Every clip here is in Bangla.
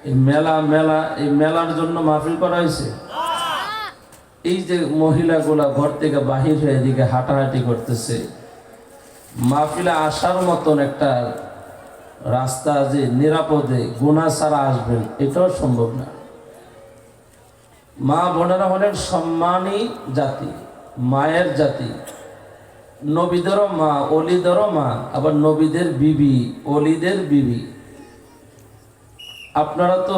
এই মেলা মেলা এই মেলার জন্য মাহফিল করা হয়েছে। এই যে মহিলাগুলা ঘর থেকে বাহির হয়ে এদিকে হাঁটাহাঁটি করতেছে, মাহফিলে আসার মতন একটা রাস্তা যে নিরাপদে গুনাহ ছাড়া আসবেন এটাও সম্ভব না। মা বোনেরা হলেন সম্মানী জাতি, মায়ের জাতি, নবীদেরও মা, অলিদেরও মা, আবার নবীদের বিবি, অলিদের বিবি। আপনারা তো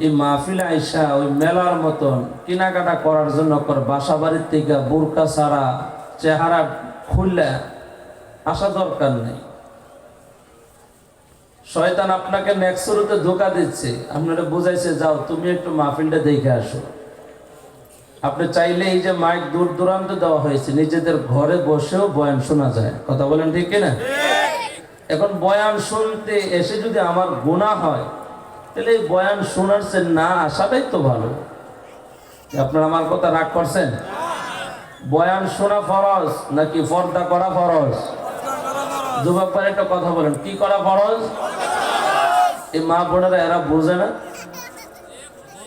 এই মাহফিলে আইসা ওই মেলার মতন কেনাকাটা করার জন্য বাসা বাড়ির থেকে বোরকা ছাড়া চেহারা খুললে আসা দরকার নেই। শয়তান আপনাকে নেক্সরুতে ধোকা দিচ্ছে, আপনারা বুঝাইছে যাও তুমি একটু মাহফিলটা দেখে আসো। আপনি চাইলে এই যে মাইক দূর দূরান্ত দেওয়া হয়েছে, নিজেদের ঘরে বসেও বয়ান শোনা যায়। কথা বলেন ঠিক কিনা? এখন বয়ান শুনতে এসে যদি আমার গুনাহ হয় তাহলে এই বয়ান শোনার চেয়ে না আসাটাই তো ভালো। আপনারা আমার কথা রাগ করছেন? বয়ান শোনা ফরজ নাকি পর্দা করা ফরজ? যুবক ভাই একটা কথা বলেন, কি করা ফরজ? এই মা বোনেরা এরা বুঝে না,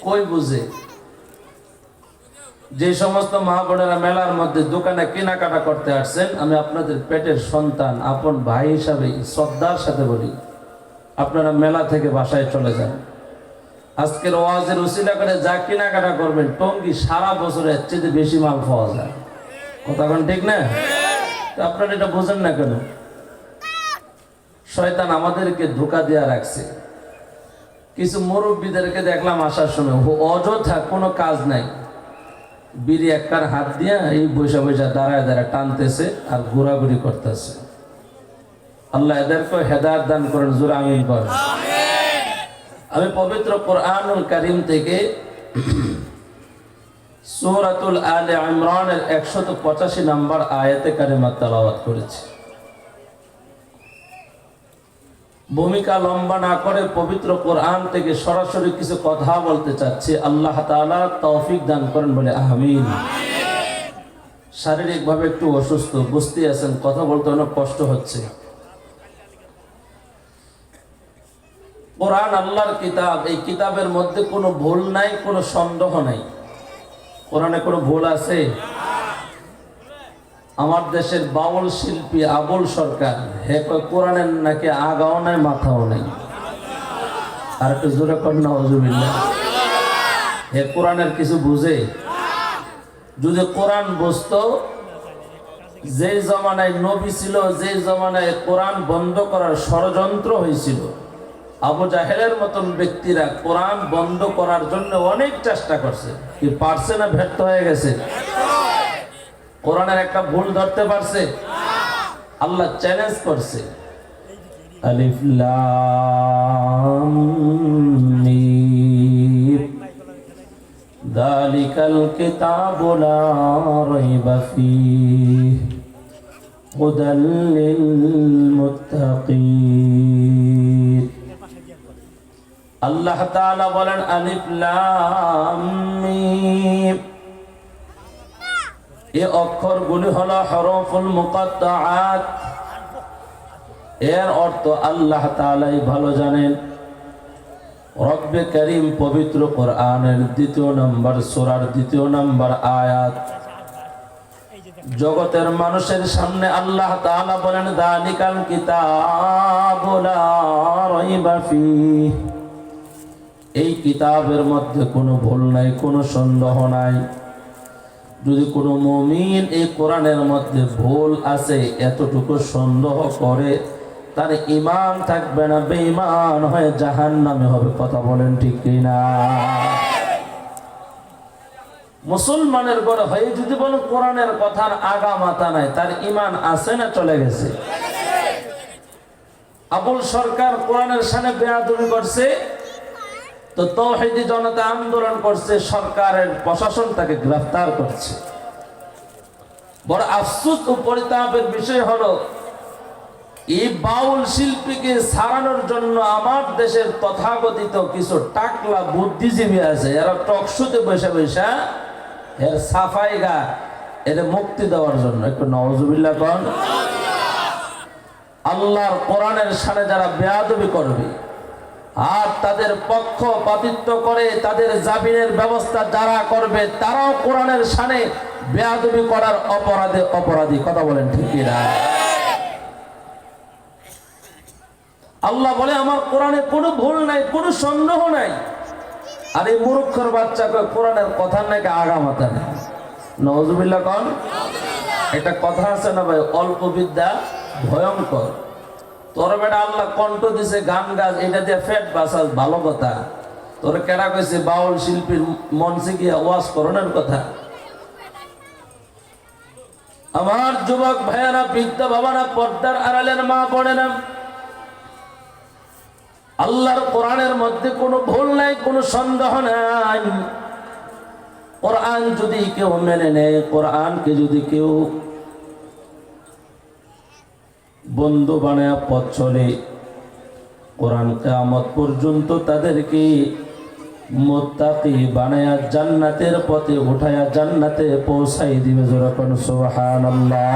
কই বুঝে? যে সমস্ত মা বোনেরা মেলার মধ্যে দোকানে কেনাকাটা করতে আসছেন, আমি আপনাদের পেটের সন্তান, আপন ভাই হিসাবে শ্রদ্ধার সাথে বলি, আপনারা মেলা থেকে বাসায় চলে যান। আজকের ওয়াজের উসিলা করে যা কেনাকাটা করবেন, টঙ্গী সারা বছরের চেয়ে বেশি মাল পাওয়া যায়। কথা কোন ঠিক না? আপনারা এটা বোঝেন না কেন? শয়তান আমাদেরকে ধোঁকা দিয়ে রাখছে। কিছু মুরব্বীদেরকে দেখলাম আসার সময় অযথা কোনো কাজ নাই, বিড়ি একটার হাত দিয়া এই বৈশা বৈশা দাঁড়ায় দাঁড়ায় টানতেছে আর ঘোরাঘুরি করতেছে। আল্লাহ এদেরকে হেদায়েত দান করেন, জোরে আমিন করেন। আমি পবিত্র কোরআনুল কারীম থেকে সূরাতুল আলে ইমরানের 185 নম্বর আয়াতে কারিমা তেলাওয়াত করেছি। ভূমিকা লম্বা না করে পবিত্র কোরআন থেকে সরাসরি কিছু কথা বলতে চাচ্ছি। আল্লাহ তাআলা তৌফিক দান করেন বলে আমিন। শারীরিকভাবে একটু অসুস্থ, বুঝতে আছেন, কথা বলতে অনেক কষ্ট হচ্ছে। কোরআন আল্লাহর কিতাব, এই কিতাবের মধ্যে কোনো ভুল নাই, কোনো সন্দেহ নাই। কোরআনে কোনো ভুল আছে? আমার দেশের বাউল শিল্পী আবুল সরকার, হে কয় কোরআনের নাকি আগাও নাই মাথাও নাই। আর একটু জোরে কর নাউজুবিল্লাহ। হে কোরআনের কিছু বুঝে? যদি কোরআন বুঝতো, যে জমানায় নবী ছিল, যে জমানায় কোরআন বন্ধ করার ষড়যন্ত্র হয়েছিল, আবু জাহেলের মতন ব্যক্তিরা কোরআন বন্ধ করার জন্য অনেক চেষ্টা করছে, কি পারছে না ব্যর্থ হয়ে গেছে? কোরআনের একটা ভুল ধরতে পারছে? আল্লাহ চ্যালেঞ্জ করছে, আলিফ লাম মিম যালিকাল কিতাবু লা রাইবা ফীহি হুদাল লিল মুত্তাকিন। আল্লাহ তাআলা বলেন আলিফ লাম মিম, এই অক্ষরগুলি হলো হরফুল মুকাত্তাআত। এর অর্থ আল্লাহ তাআলাই ভালো জানেন। রব্বে কারীম পবিত্র কোরআনের 2 নম্বর সূরার 2 নম্বর আয়াত, জগতের মানুষের সামনে আল্লাহ তাআলা বলেন যালিকাল কিতাবু লা রাইবা ফীহি, এই কিতাবের মধ্যে কোনো ভুল নাই, কোনো সন্দেহ নাই। যদি কোনো মুমিন এই কোরআনের মধ্যে ভুল আছে এতটুকু সন্দেহ করে, তার ঈমান থাকবে না, বেঈমান হয়ে জাহান্নামে হবে। কথা বলেন ঠিক কিনা? মুসলমানের ঘরে হয়ে যদি বলো কোরআনের কথার আগা মাথা নাই, তার ঈমান আছে না চলে গেছে? আবুল সরকার কোরআনের সামনে বেয়াদবি করছে, তো তাওহীদি জনতা আন্দোলন করছে, সরকারের প্রশাসন তাকে গ্রেফতার করছে। বড় আফসোস ও পরিতাপের বিষয় হলো, এই বাউল শিল্পীকে সারানোর জন্য আমার দেশের তথাকথিত কিছু টাকলা বুদ্ধিজীবী আছে, এরা টকশোতে বসে বসে এর সাফাই গা, এর মুক্তি দেওয়ার জন্য। একটু নাউজুবিল্লাহ কোন। আল্লাহর কোরআনের সামনে যারা বেয়াদবি করবে, আর তাদের পক্ষপাতিত্ব করে তাদের জামিনের ব্যবস্থা যারা করবে তারাও কোরআনের শানে বেয়াদবি করার অপরাধী। কথা বলেন ঠিক কিনা? আল্লাহ বলে আমার কোরআনে কোনো ভুল নাই, কোনো সন্দেহ নাই। আর এই মূর্খের বাচ্চাকে কোরআনের কথা নাকি আগামাতা নেই। নওয়াজুবিল্লাহ কন। একটা কথা আছে না ভাই, অল্প বিদ্যা ভয়ঙ্কর। তোর বেটা আল্লাহ কণ্ঠ দিছে গান গাছ, এটা দিয়ে ফেট বাসাস, ভালো কথা। তোর কেডা কইছে বাউল শিল্পীর মঞ্চে গিয়ে ওয়াজ করণের কথা? আমার যুবক ভাইয়ারা, বৃদ্ধ বাবারা, পর্দার আড়ালের মা বোনেরা, আল্লাহর কোরআনের মধ্যে কোনো ভুল নাই, কোনো সন্দেহ নাই। কোরআন যদি কেউ মেনে নেয়, কোরআনকে যদি কেউ বন্ধু বানায় পথ চলে, কোরআন কিয়ামত পর্যন্ত তাদেরকে মুত্তাকি বানায়া জান্নাতের পথে উঠায়া জান্নাতে পৌঁছাই দিবে। যখন সুবহানাল্লাহ।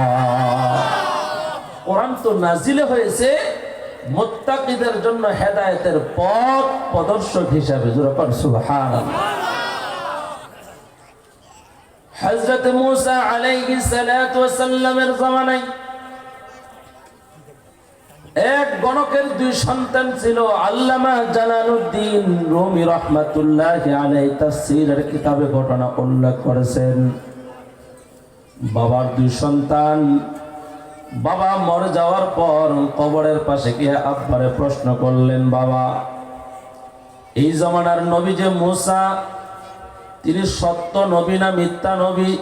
কোরআন তো নাজিলে হয়েছে মুত্তাকিদের জন্য হেদায়েতের পথ প্রদর্শক হিসাবে। যখন সুবহানাল্লাহ। হযরত মূসা আলাইহিস সালাতু ওয়াস সালামের জামানায় এক গণকের দুই সন্তান ছিল। আল্লামা জালালউদ্দিন রুমি রাহমাতুল্লাহি আলাইহি তাফসীরের কিতাবে ঘটনা উল্লেখ করেছেন। বাবার দুই সন্তান, বাবা মরে যাওয়ার পর কবরের পাশে গিয়ে আব্বারে প্রশ্ন করলেন, বাবা, এই জামানার নবী যে মূসা, তিনি সত্য নবী না মিথ্যা নবী?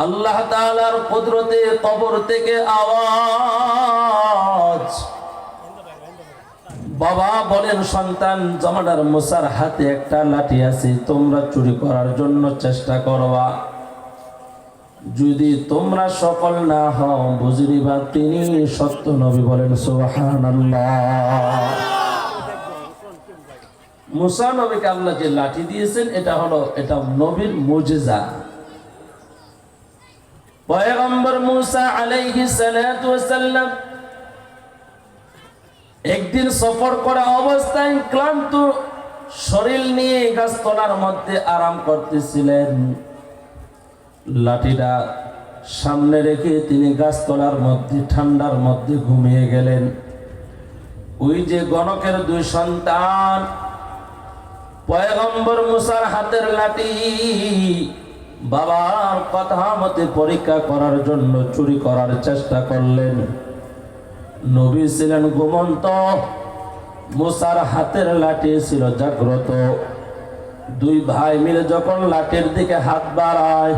আল্লাহ তাআলার কুদরতে কবর থেকে আওয়াজ। বাবা বলেন, সন্তান, জামানার মূসার হাতে একটা লাঠি আছে, তোমরা চুরি করার জন্য চেষ্টা করবা। যদি তোমরা সফল না হও, বুঝিবা তিনি সত্য নবী। বলেন সুবহানাল্লাহ। মূসা নবীকে আল্লাহ যে লাঠি দিয়েছেন, এটা নবীর মুজিজা। পয়গম্বর মূসা আলাইহিস সালাতু ওয়াস সালাম একদিন সফর করা অবস্থায় ক্লান্ত শরীর নিয়ে গাছতলার মধ্যে আরাম করতেছিলেন। লাঠিটা সামনে রেখে তিনি গাছতলার মধ্যে ঠান্ডার মধ্যে ঘুমিয়ে গেলেন। ওই যে গণকের দুই সন্তান পয়গম্বর মূসার হাতের লাঠি বাবার কথা মতে পরীক্ষা করার জন্য চুরি করার চেষ্টা করলেন। নবী ছিলেন ঘুমন্ত, মূসার হাতের লাঠি ছিল জাগ্রত। দুই ভাই মিলে যখন লাঠির দিকে হাত বাড়ায়,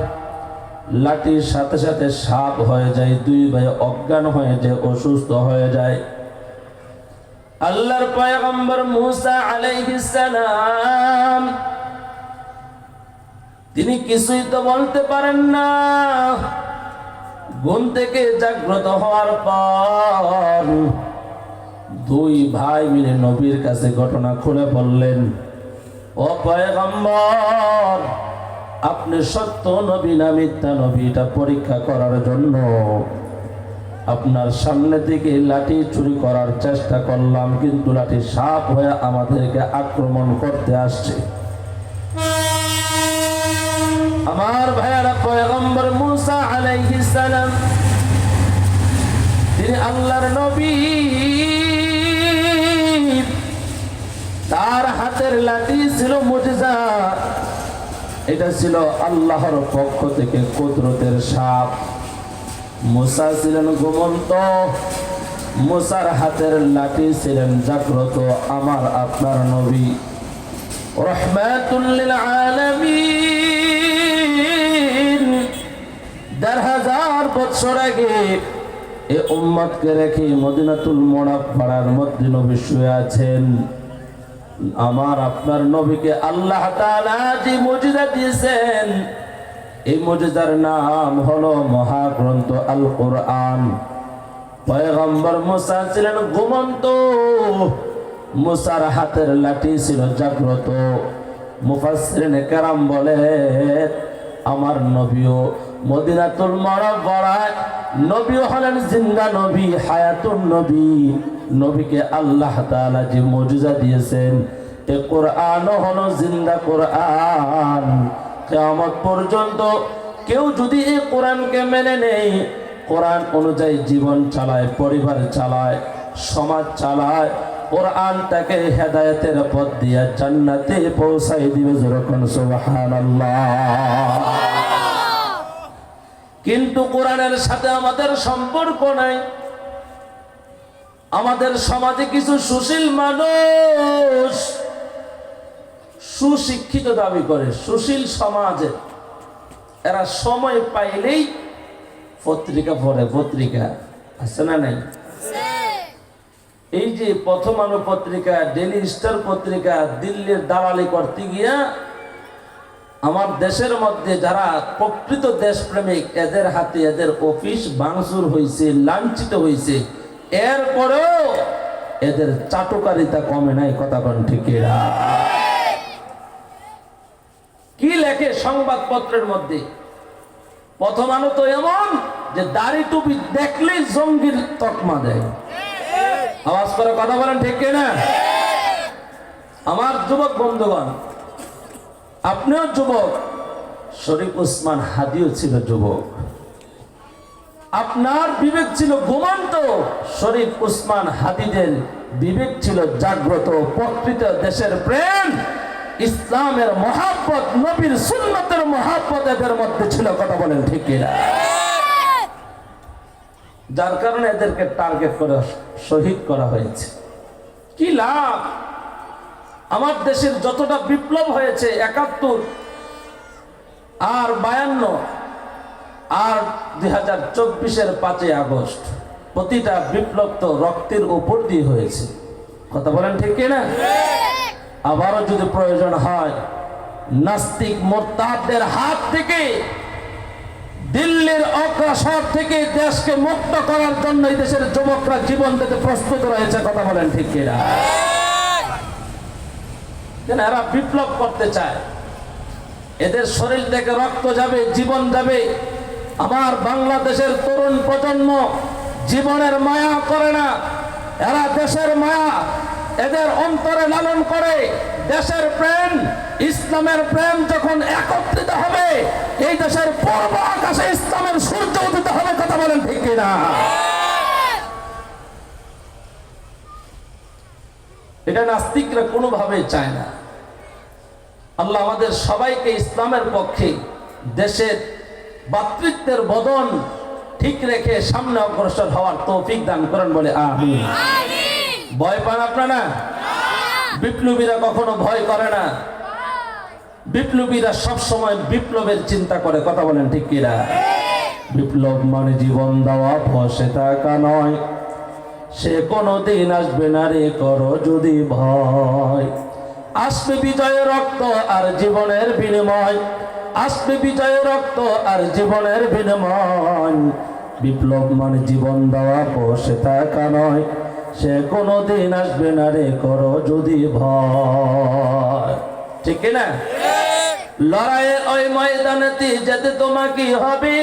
লাঠির সাথে সাথে সাপ হয়ে যায়। দুই ভাই অজ্ঞান হয়ে যায়, অসুস্থ হয়ে যায়। আল্লাহর পয়গম্বর মূসা আলাইহিস সালাম তিনি কিছুই তো বলতে পারেন না। ঘুম থেকে জাগ্রত হওয়ার পর দুই ভাই মিলে নবীর কাছে ঘটনা খুলে বললেন, ও পয়গম্বর, আপনি সত্য নবী না মিথ্যা নবী, এটা পরীক্ষা করার জন্য আপনার সামনে থেকে লাঠি চুরি করার চেষ্টা করলাম, কিন্তু লাঠি সাপ হয়ে আমাদেরকে আক্রমণ করতে আসছে। আমার ভাইয়ারা, পয়গম্বর মূসা আলাইহিস সালাম তিনি আল্লাহর নবী। তার হাতের লাঠি ছিল মুজিজা, এটা ছিল আল্লাহর পক্ষ থেকে কুদরতের সাপ। মূসা ছিলেন ঘুমন্ত, মূসার হাতের লাঠি ছিলেন জাগ্রত। আমার আপনার নবী রাহমাতুল লিল আলামিন ১,৫০০ বছর আগে এই উম্মতকে রেখে মদিনাতুল মুনাওয়ারার মধ্যে নবী শুয়ে আছেন। আমার আপনার নবীকে আল্লাহ তাআলা যে মুজিজা দিয়েছেন, এই মুজিজার নাম হলো মহাগ্রন্থ আল কোরআন। পয়গম্বর মূসা ছিলেন ঘুমন্ত, মূসার হাতের লাঠি ছিল জাগ্রত। মুফাসসিরিনে কেরাম বলে, আমার নবীও মদিনাতুল মুনাওয়ারায় নবী হলেন জিন্দা নবী, হায়াতুন নবী, নবীকে আল্লাহ তাআলা যে মুজিজা দিয়েছেন, এ কোরআন হলো জিন্দা কোরআন। কিয়ামত পর্যন্ত কেউ যদি এই কোরআনকে মেনে নেয়, কোরআন অনুযায়ী জীবন চালায়, পরিবার চালায়, সমাজ চালায়, কোরআন তাকে হেদায়েতের পথ দিয়ে জান্নাতে পৌঁছাই দিবে। যেরকম সুবহানাল্লাহ। কিন্তু কোরআনের সাথে আমাদের সম্পর্ক নাই। আমাদের সমাজে কিছু সুশীল মানুষ সুশিক্ষিত দাবি করে, সুশীল সমাজে এরা সময় পাইলেই পত্রিকা পড়ে। পত্রিকা আছে না নাই? এই যে প্রথম আলো পত্রিকা, ডেইলি স্টার পত্রিকা দিল্লির দালালি করতে গিয়া আমার দেশের মধ্যে যারা প্রকৃত দেশপ্রেমিক, এদের হাতে এদের অফিস ভাঙচুর হয়েছে, লাঞ্ছিত হয়েছে, এরপরেও এদের চাটুকারিতা কমে নাই। কথা কোন ঠিক? কি লেখে সংবাদপত্রের মধ্যে? প্রথম আলো তো এমন যে দাড়ি টুপি দেখলেই জঙ্গির তকমা দেয়। আওয়াজ করে কথা বলেন ঠিক না? আমার যুবক বন্ধুগণ, আপনিও যুবক, শরীফ ওসমান হাদিও ছিল যুবক। আপনার বিবেক ছিল ঘুমন্ত, শরীফ ওসমান হাদিদের বিবেক ছিল জাগ্রত। প্রকৃত দেশের প্রেম, ইসলামের মহাব্বত, নবীর সুন্নতের মহাব্বত এদের মধ্যে ছিল। কথা বলেন ঠিক না? যার কারণে এদেরকে টার্গেট করে শহীদ করা হয়েছে। কি লাভ? আমার দেশের যতটা বিপ্লব হয়েছে, ৭১ আর ৫২ আর ২০২৪-এর ৫ই আগস্ট, প্রতিটা বিপ্লব তো রক্তের উপর দিয়ে হয়েছে। কথা বলেন ঠিক না? আবারও যদি প্রয়োজন হয়, নাস্তিক মোরতাদদের হাত থেকে, দিল্লির অগ্রাসর থেকে দেশকে মুক্ত করার জন্য এই দেশের যুবকরা জীবন দিতে প্রস্তুত রয়েছে। কথা বলেন ঠিক কিনা? এরা বিপ্লব করতে চায়, এদের শরীর থেকে রক্ত যাবে, জীবন যাবে। আমার বাংলাদেশের তরুণ প্রজন্ম জীবনের মায়া করে না, এরা দেশের মায়া এদের অন্তরে লালন করে। দেশের প্রেম, ইসলামের প্রেম যখন একত্রিত হবে, এই দেশের পূর্ব আকাশে ইসলামের সূর্য উদিত হবে। কথা বলেন ঠিক কিনা? এটা নাস্তিকরা কোনোভাবে চায় না। আল্লাহ আমাদের সবাইকে ইসলামের পক্ষে, দেশের ভাতৃত্বের বদন ঠিক রেখে সামনে অগ্রসর হওয়ার তৌফিক দান করেন বলে আমিন। ভয় পান আপনারা? বিপ্লবীরা কখনো ভয় করে না। বিপ্লবীরা সব সময় বিপ্লবের চিন্তা করে। কথা বলেন ঠিক কিনা? বিপ্লব মানে জীবন দেওয়া, বসে থাকা নয়। সে কোনদিন আসবে না রে করো যদি ভয়। আসবে বিজয়ের রক্ত আর জীবনের বিনিময়, আসবে বিজয়ের রক্ত আর জীবনের বিনিময়। বিপ্লব মানে জীবন দেওয়া, বসে থাকা নয়। সে কোনদিন আসবে না রে করো যদি ভয়। ঠিক না? লড়াইয়ের ওই ময়দানেতে যেতে তোমাকে হবে,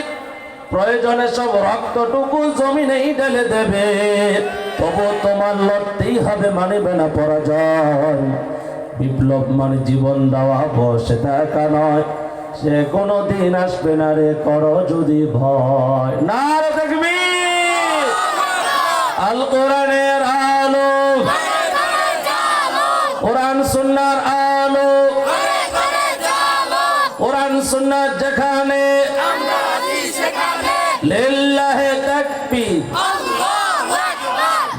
প্রয়োজনে সব রক্তটুকু জমিনেই ঢেলে দেবে। তবু তোমার লড়তেই হবে, মানিবে না পরাজয়। বিপ্লব মানে জীবন দেওয়া, বসে থাকা নয়। সে কোনদিন আসবে না রে করো যদি ভয়। নারে তাকবীর! আল কোরআনের আলো, কোরআন সুন্নাহর আলো, কোরআন সুন্নাহ যেখানে, লিল্লাহি তাকবীর।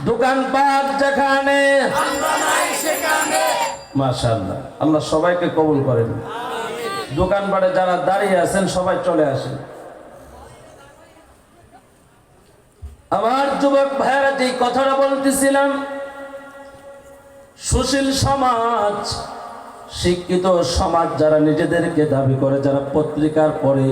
দোকানপাট যেখানে, মাশাআল্লাহ, আল্লাহ সবাইকে কবুল করেন। দোকানপাটে যারা দাঁড়িয়ে আছেন সবাই চলে আসেন। আমার যুবক ভাইয়েরা, যে কথাটা বলতেছিলাম, সুশীল সমাজ, শিক্ষিত সমাজ যারা নিজেদেরকে দাবি করে, যারা পত্রিকার পরে